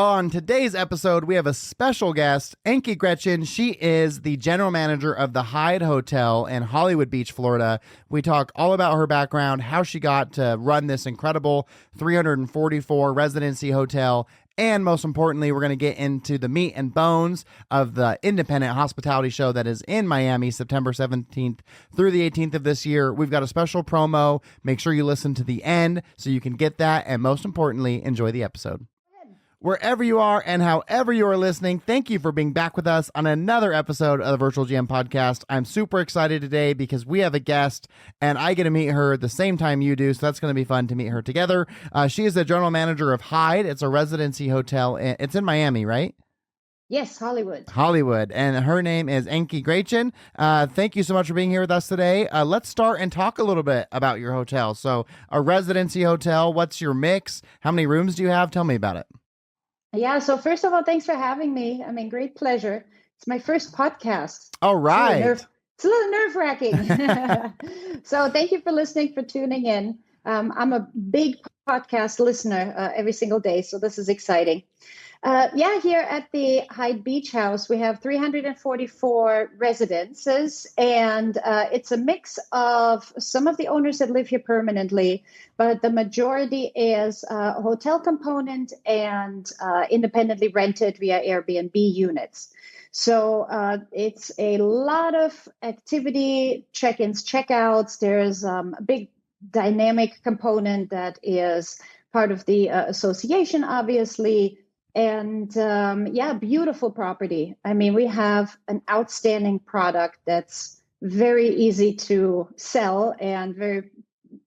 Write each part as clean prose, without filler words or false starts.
On today's episode, we have a special guest, Anke Graichen. She is the general manager of the Hyde Hotel in Hollywood Beach, Florida. We talk all about her background, how she got to run this incredible 344 residency hotel, and most importantly, we're going to get into the meat and bones of the independent hospitality show that is in Miami, September 17th through the 18th of this year. We've got a special promo. Make sure you listen to the end so you can get that, and most importantly, enjoy the episode. Wherever you are and however you are listening, thank you for being back with us on another episode of the Virtual GM Podcast. I'm super excited today because we have a guest and I get to meet her the same time you do, so that's going to be fun to meet her together. She is the general manager of Hyde. It's a residency hotel. It's in Miami, right? Yes, Hollywood. Hollywood. And her name is Anke Graichen. Thank you so much for being here with us today. Let's start and talk a little bit about your hotel. So a residency hotel, what's your mix? How many rooms do you have? Tell me about it. Yeah, so first of all, thanks for having me. I mean, great pleasure. It's my first podcast. All right. It's a little nerve-wracking. So thank you for listening, for tuning in. I'm a big podcast listener every single day, so this is exciting. Here at the Hyde Beach House, we have 344 residences, and it's a mix of some of the owners that live here permanently, but the majority is a hotel component and independently rented via Airbnb units. So it's a lot of activity, check-ins, check-outs. There's a big dynamic component that is part of the association, obviously. And beautiful property. I mean, we have an outstanding product that's very easy to sell and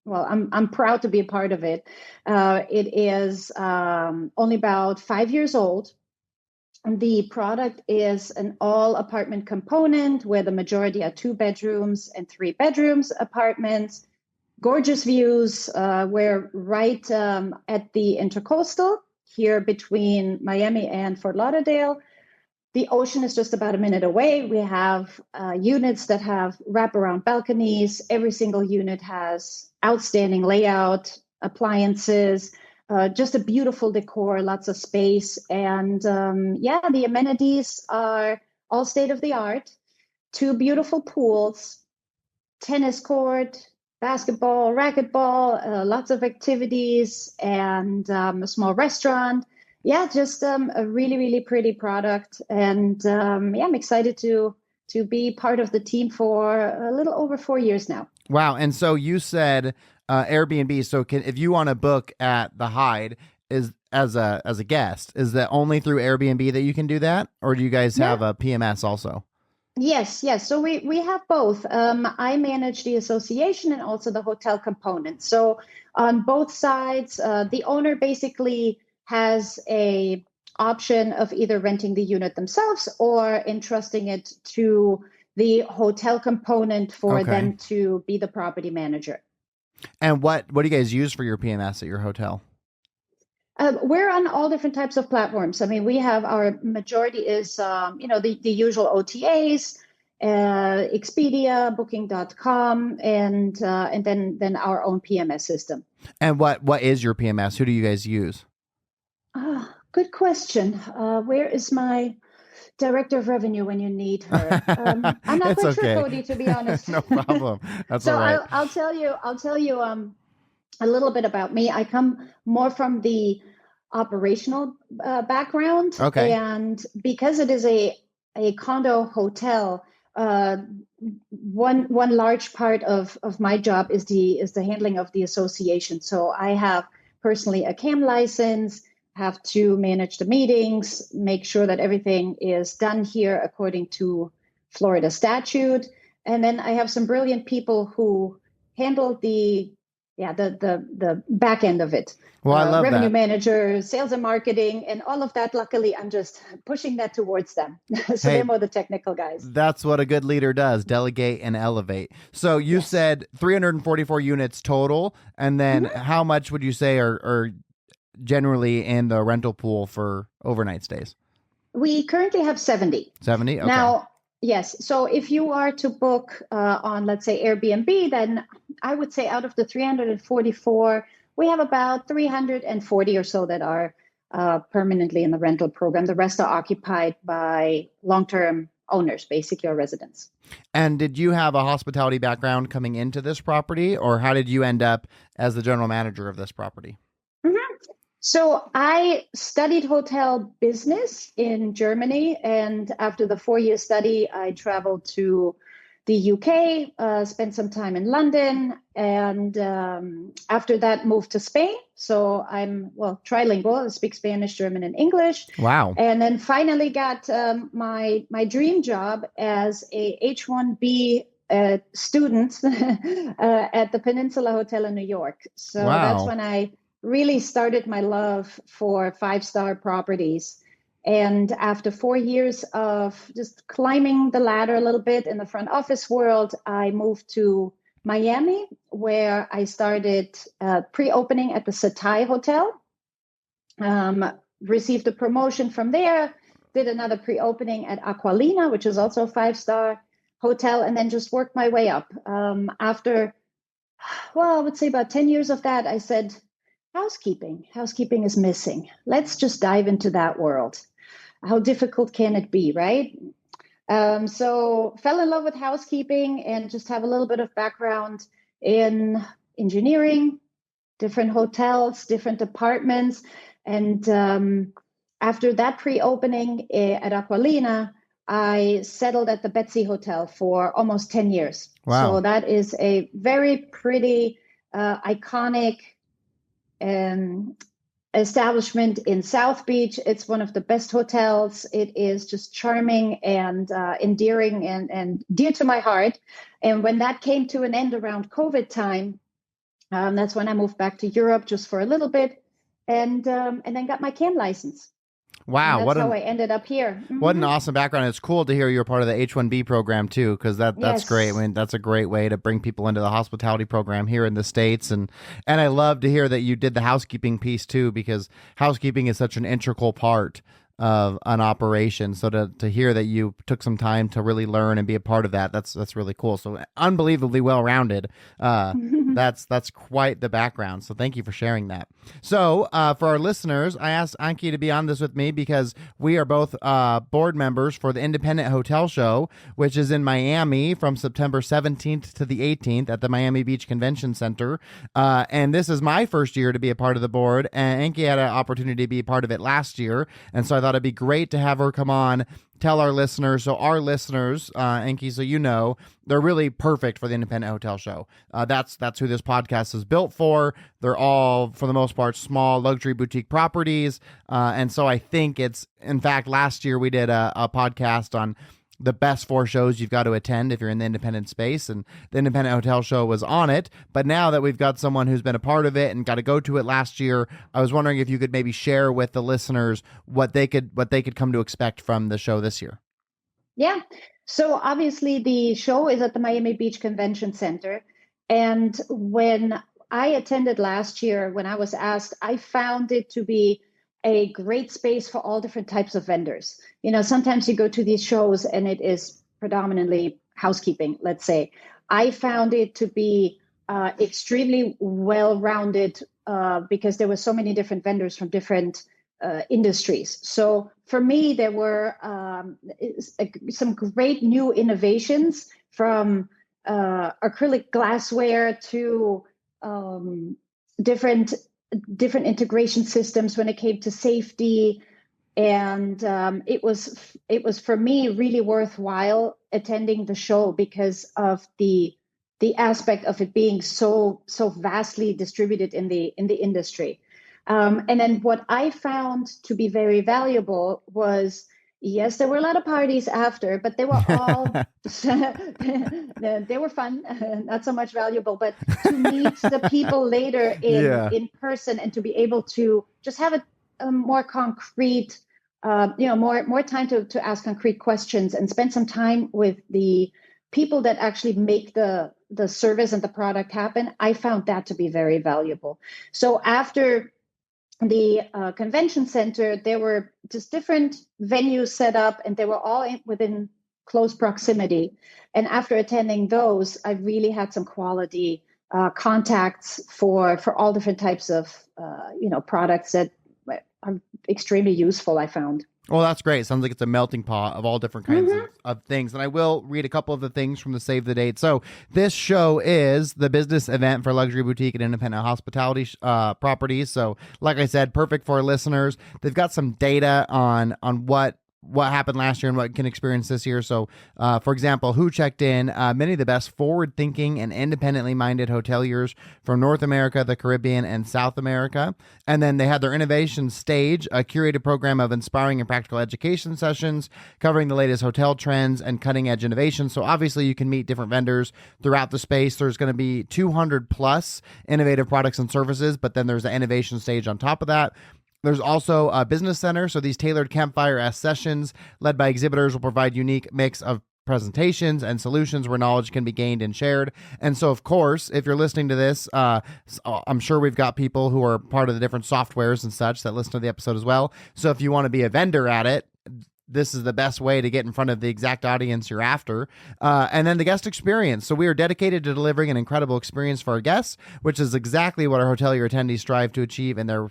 I'm proud to be a part of it. It is only about 5 years old. And the product is an all apartment component where the majority are 2 bedrooms and 3 bedrooms apartments. Gorgeous views. We're right at the Intercoastal here between Miami and Fort Lauderdale. The ocean is just about a minute away. We have units that have wraparound balconies. Every single unit has outstanding layout, appliances, just a beautiful decor, lots of space. And the amenities are all state of the art. 2 beautiful pools, tennis court, basketball, racquetball, lots of activities, and a small restaurant. Yeah, just a really, really pretty product. And I'm excited to be part of the team for a little over 4 years now. Wow. And so you said Airbnb. So if you want to book at the Hyde as a guest, is that only through Airbnb that you can do that? Or do you guys have a PMS also? Yes. So we have both. I manage the association and also the hotel component. So on both sides, the owner basically has a option of either renting the unit themselves or entrusting it to the hotel component for them to be the property manager. And what do you guys use for your PMS at your hotel? We're on all different types of platforms. I mean, we have our majority is, the usual OTAs, Expedia, Booking.com, and then our own PMS system. And what is your PMS? Who do you guys use? Good question. Where is my director of revenue when you need her? I'm not quite sure, Cody, to be honest. No problem. That's so all right. I'll tell you a little bit about me. I come more from the operational background. Okay. And because it is a condo hotel, one large part of my job is the handling of the association. So I have personally a CAM license, have to manage the meetings, make sure that everything is done here according to Florida statute. And then I have some brilliant people who handle the back end of it. Well, I love revenue that. manager, sales and marketing, and all of that. Luckily, I'm just pushing that towards them. So they're more the technical guys. That's what a good leader does: delegate and elevate. So you said 344 units total, and then how much would you say are generally in the rental pool for overnight stays? We currently have 70. 70. Okay. Now, yes. So if you are to book on, let's say, Airbnb, then I would say out of the 344, we have about 340 or so that are permanently in the rental program. The rest are occupied by long-term owners, basically, or residents. And did you have a hospitality background coming into this property, or how did you end up as the general manager of this property? Mm-hmm. So I studied hotel business in Germany, and after the 4-year study, I traveled to the UK, spent some time in London, and after that moved to Spain. So I'm, trilingual. I speak Spanish, German, and English. Wow. And then finally got my dream job as a H-1B student at the Peninsula Hotel in New York. So that's when I really started my love for 5-star properties. And after 4 years of just climbing the ladder a little bit in the front office world, I moved to Miami, where I started pre-opening at the Satai Hotel, received a promotion from there, did another pre-opening at Aqualina, which is also a 5-star hotel, and then just worked my way up. After, I would say about 10 years of that, I said, housekeeping is missing. Let's just dive into that world. How difficult can it be, right? So fell in love with housekeeping and just have a little bit of background in engineering, different hotels, different departments. And after that pre-opening at Aqualina, I settled at the Betsy Hotel for almost 10 years. Wow. So that is a very pretty, iconic establishment in South Beach. It's one of the best hotels. It is just charming and endearing and dear to my heart. And when that came to an end around COVID time, that's when I moved back to Europe just for a little bit, and then got my CAN license. Wow, and that's how I ended up here. Mm-hmm. What an awesome background. It's cool to hear you're part of the H-1B program too, because that's great. I mean, that's a great way to bring people into the hospitality program here in the States. And I love to hear that you did the housekeeping piece too, because housekeeping is such an integral part of an operation. So to hear that you took some time to really learn and be a part of that, that's really cool. So unbelievably well-rounded. That's quite the background. So thank you for sharing that. So for our listeners, I asked Anke to be on this with me because we are both board members for the Independent Hotel Show, which is in Miami from September 17th to the 18th at the Miami Beach Convention Center. And this is my first year to be a part of the board. And Anke had an opportunity to be a part of it last year. And so I thought it'd be great to have her come on, tell our listeners. So our listeners, Anke, so you know, they're really perfect for the Independent Hotel Show. That's who this podcast is built for. They're all, for the most part, small luxury boutique properties. And so I think in fact, last year we did a podcast on the best 4 shows you've got to attend if you're in the independent space, and the Independent Hotel Show was on it. But now that we've got someone who's been a part of it and got to go to it last year, I was wondering if you could maybe share with the listeners what they could come to expect from the show this year. Yeah. So obviously the show is at the Miami Beach Convention Center. And when I attended last year, when I was asked, I found it to be a great space for all different types of vendors. You know, sometimes you go to these shows and it is predominantly housekeeping, let's say. I found it to be extremely well-rounded because there were so many different vendors from different industries. So for me, there were some great new innovations from acrylic glassware to different integration systems when it came to safety. And it was for me really worthwhile attending the show because of the aspect of it being so vastly distributed in the industry. And then what I found to be very valuable was, yes, there were a lot of parties after, but they were all, they were fun, not so much valuable, but to meet the people later in person and to be able to just have a more concrete, more time to ask concrete questions and spend some time with the people that actually make the service and the product happen. I found that to be very valuable. So after the convention center, there were just different venues set up and they were all within close proximity. And after attending those, I really had some quality contacts for all different types of products that are extremely useful, I found. Well, that's great. Sounds like it's a melting pot of all different kinds of things. And I will read a couple of the things from the Save the Date. So this show is the business event for luxury boutique and independent hospitality properties. So like I said, perfect for listeners. They've got some data on what happened last year and what you can experience this year. So, for example, who checked in? Many of the best forward-thinking and independently minded hoteliers from North America, the Caribbean, and South America. And then they had their innovation stage, a curated program of inspiring and practical education sessions covering the latest hotel trends and cutting-edge innovation. So obviously you can meet different vendors throughout the space. There's going to be 200 plus innovative products and services, but then there's the innovation stage on top of that. There's also a business center. So these tailored campfire-esque sessions led by exhibitors will provide unique mix of presentations and solutions where knowledge can be gained and shared. And so, of course, if you're listening to this, I'm sure we've got people who are part of the different softwares and such that listen to the episode as well. So if you want to be a vendor at it, this is the best way to get in front of the exact audience you're after. And then the guest experience. So we are dedicated to delivering an incredible experience for our guests, which is exactly what our hotelier attendees strive to achieve in their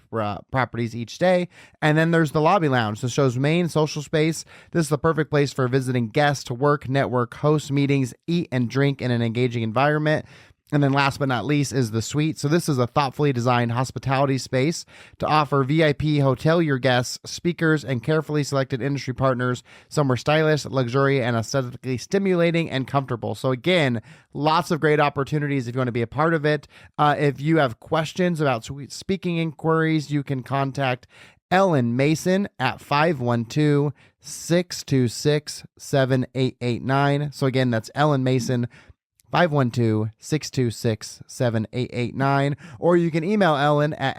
properties each day. And then there's the lobby lounge, the show's main social space. This is the perfect place for visiting guests to work, network, host meetings, eat and drink in an engaging environment. And then last but not least is the suite. So this is a thoughtfully designed hospitality space to offer VIP hotelier guests, speakers, and carefully selected industry partners somewhere stylish, luxurious, and aesthetically stimulating and comfortable. So again, lots of great opportunities if you want to be a part of it. If you have questions about speaking inquiries, you can contact Ellen Mason at 512-626-7889. So again, that's Ellen Mason, 512-626-7889, or you can email Ellen at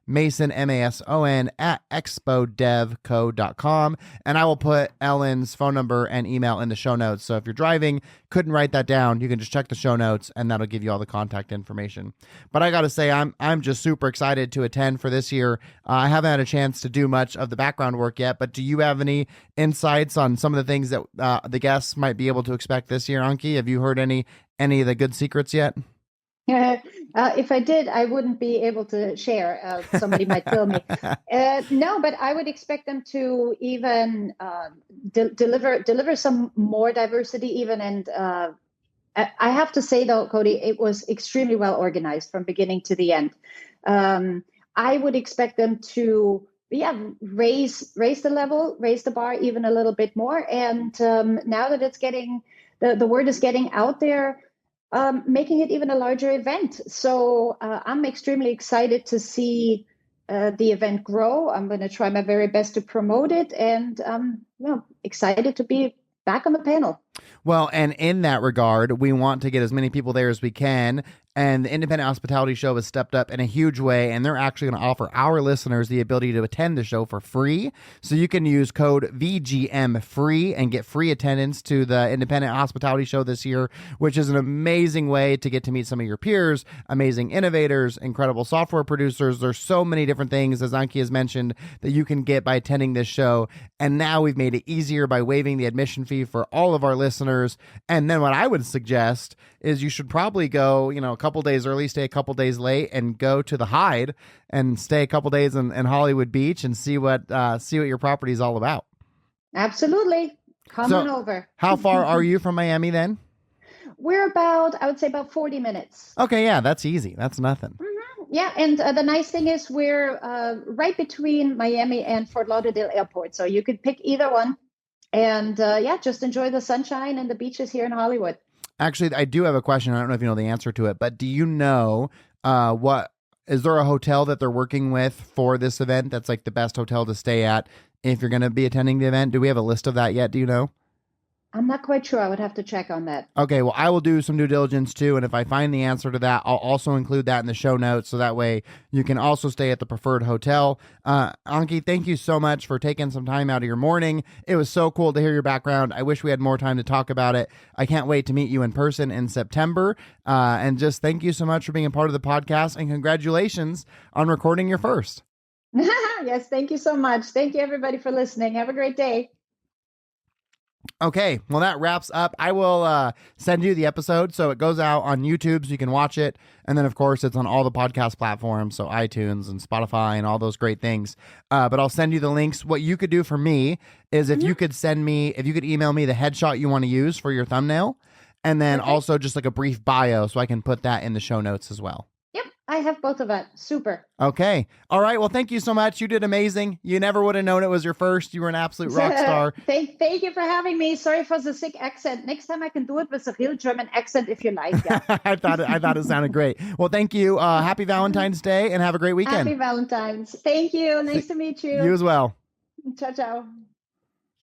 Mason, Mason, at expodevco.com. And I will put Ellen's phone number and email in the show notes. So if you're driving, couldn't write that down, you can just check the show notes and that'll give you all the contact information. But I got to say, I'm just super excited to attend for this year. I haven't had a chance to do much of the background work yet, but do you have any insights on some of the things that the guests might be able to expect this year, Anke? Have you heard any of the good secrets yet? If I did, I wouldn't be able to share. Somebody might kill me. No, but I would expect them to even deliver some more diversity even. And I have to say, though, Cody, it was extremely well organized from beginning to the end. I would expect them to raise the level, raise the bar even a little bit more. And now that it's getting, the word is getting out there, making it even a larger event. So I'm extremely excited to see the event grow. I'm going to try my very best to promote it, and excited to be back on the panel. Well, and in that regard, we want to get as many people there as we can. And the Independent Hospitality Show has stepped up in a huge way, and they're actually going to offer our listeners the ability to attend the show for free. So you can use code VGM free and get free attendance to the Independent Hospitality Show this year, which is an amazing way to get to meet some of your peers, amazing innovators, incredible software producers. There's so many different things, as Anke has mentioned, that you can get by attending this show. And now we've made it easier by waiving the admission fee for all of our listeners. And then what I would suggest is you should probably go, a couple days early, stay a couple days late, and go to the Hyde and stay a couple days in Hollywood Beach and see what your property is all about. Absolutely. Come on over. How far are you from Miami then? We're about 40 minutes. Okay, yeah, that's easy. That's nothing. Mm-hmm. Yeah, and the nice thing is we're right between Miami and Fort Lauderdale Airport, so you could pick either one. And just enjoy the sunshine and the beaches here in Hollywood. Actually, I do have a question. I don't know if you know the answer to it, but do you know is there a hotel that they're working with for this event that's like the best hotel to stay at if you're going to be attending the event? Do we have a list of that yet? Do you know? I'm not quite sure. I would have to check on that. Okay, well, I will do some due diligence too, and if I find the answer to that, I'll also include that in the show notes, so that way you can also stay at the preferred hotel. Anke, thank you so much for taking some time out of your morning. It was so cool to hear your background. I wish we had more time to talk about it. I can't wait to meet you in person in September, and just thank you so much for being a part of the podcast, and congratulations on recording your first. Yes, thank you so much. Thank you, everybody, for listening. Have a great day. Okay, well, that wraps up. I will send you the episode so it goes out on YouTube so you can watch it. And then, of course, it's on all the podcast platforms, so iTunes and Spotify and all those great things. But I'll send you the links. What you could do for me is if you could email me the headshot you want to use for your thumbnail, and then also just like a brief bio so I can put that in the show notes as well. Yep, I have both of that. Super. Okay. All right. Well, thank you so much. You did amazing. You never would have known it was your first. You were an absolute rock star. Thank you for having me. Sorry for the sick accent. Next time I can do it with a real German accent if you like. Yeah. I thought it sounded great. Well, thank you. Happy Valentine's Day and have a great weekend. Happy Valentine's. Thank you. Nice to meet you. You as well. Ciao, ciao.